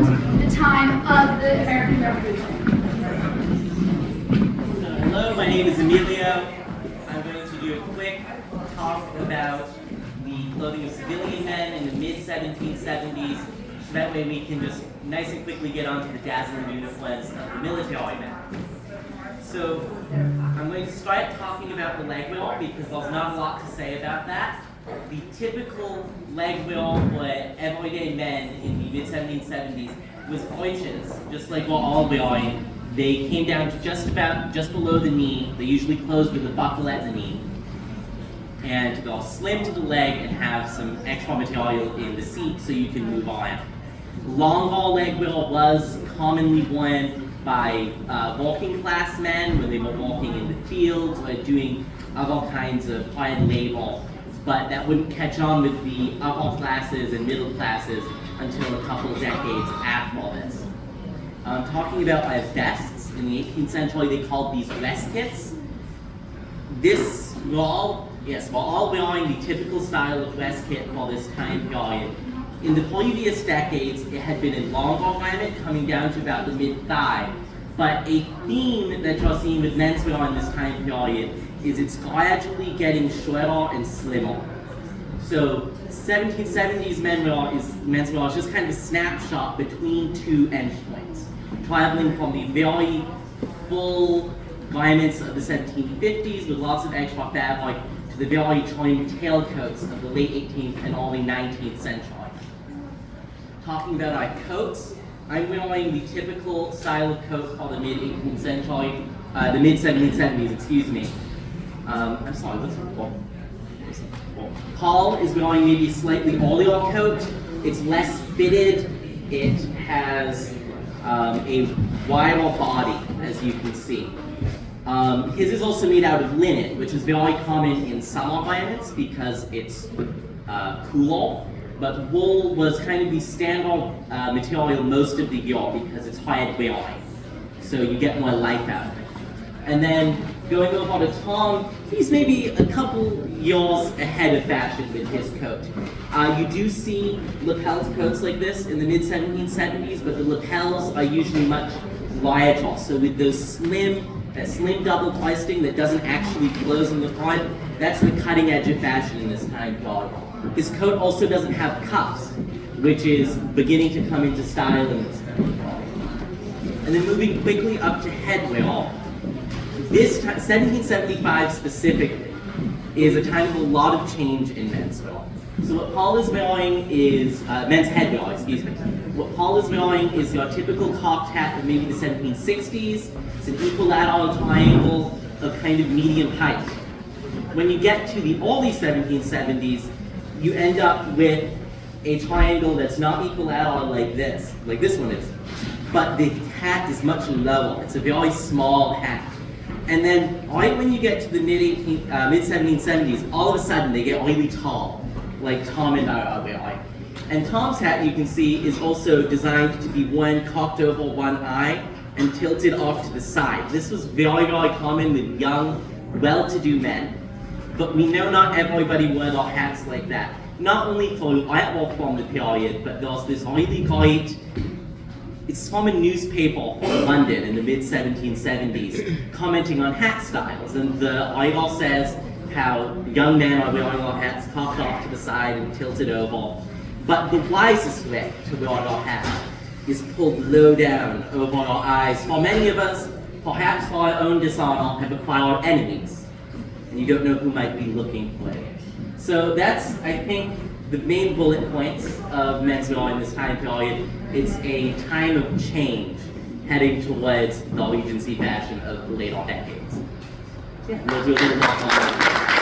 the time of the American Revolution. Hello, my name is Emilio. I'm going to do a quick talk about the clothing of civilian men in the mid-1770s, so that way we can just nice and quickly get onto the dazzling uniforms of the military men. So I'm going to start talking about the leg wheel because there's not a lot to say about that. The typical leg wheel for everyday men in the mid-1770s was breeches, just like what all wearing. They came down to just below the knee. They usually closed with a buckle at the knee. And they'll slim to the leg and have some extra material in the seat so you can move on. Long haul leg wheel was commonly worn by working class men when they were walking in the fields or doing other kinds of hard labor, but that wouldn't catch on with the upper classes and middle classes until a couple decades after this. Talking about vests, in the 18th century they called these waistcoats. We're all wearing the typical style of waistcoat for this time period. In the previous decades, it had been in longer garment, coming down to about the mid-thigh. But a theme that you're seeing with menswear in this time period is it's gradually getting shorter and slimmer. So 1770s menswear is just kind of a snapshot between two endpoints, traveling from the very full garments of the 1750s with lots of extra fabric to the very trim tailcoats of the late 18th and early 19th century. Talking about our coats, I'm wearing the typical style of coat for the mid-18th century, the mid-1770s, excuse me. I'm sorry, what's it called? Paul is wearing maybe a slightly earlier coat. It's less fitted. It has a wider body, as you can see. His is also made out of linen, which is very common in summer garments because it's cooler. But wool was kind of the standard material most of the year because it's hard wearing. So you get more life out of it. And then going over to Tom, he's maybe a couple years ahead of fashion with his coat. You do see lapelled coats like this in the mid-1770s, but the lapels are usually much larger. So with that slim double hoisting that doesn't actually close in the front, that's the cutting edge of fashion in this time period. His coat also doesn't have cuffs, which is beginning to come into style in this time period. And then moving quickly up to headwear, this 1775 specifically is a time of a lot of change in menswear. So what Paul is wearing is, men's headwear, excuse me. What Paul is wearing is your typical cocked hat of maybe the 1760s. It's an equilateral triangle of kind of medium height. When you get to the early 1770s, you end up with a triangle that's not equilateral like this one is, but the hat is much lower. It's a very small hat. And then right when you get to the mid-1770s, all of a sudden they get really tall, like Tom and I are wearing. And Tom's hat, you can see, is also designed to be worn cocked over one eye and tilted off to the side. This was very, very common with young, well-to-do men. But we know not everybody wore their hats like that. Not only for artwork from the period, but there's this really great, it's from a newspaper from London in the mid-1770s, commenting on hat styles. And the article says how young men are wearing their hats cocked off to the side and tilted over. But the wisest way to wear our hat is pulled low down over our eyes. For many of us, perhaps for our own dishonor, have acquired enemies. And you don't know who might be looking for it. So that's, I think, the main bullet points of menswear in this time period. It's a time of change heading towards the Regency fashion of the later decades. Yeah, we'll do a little more on that.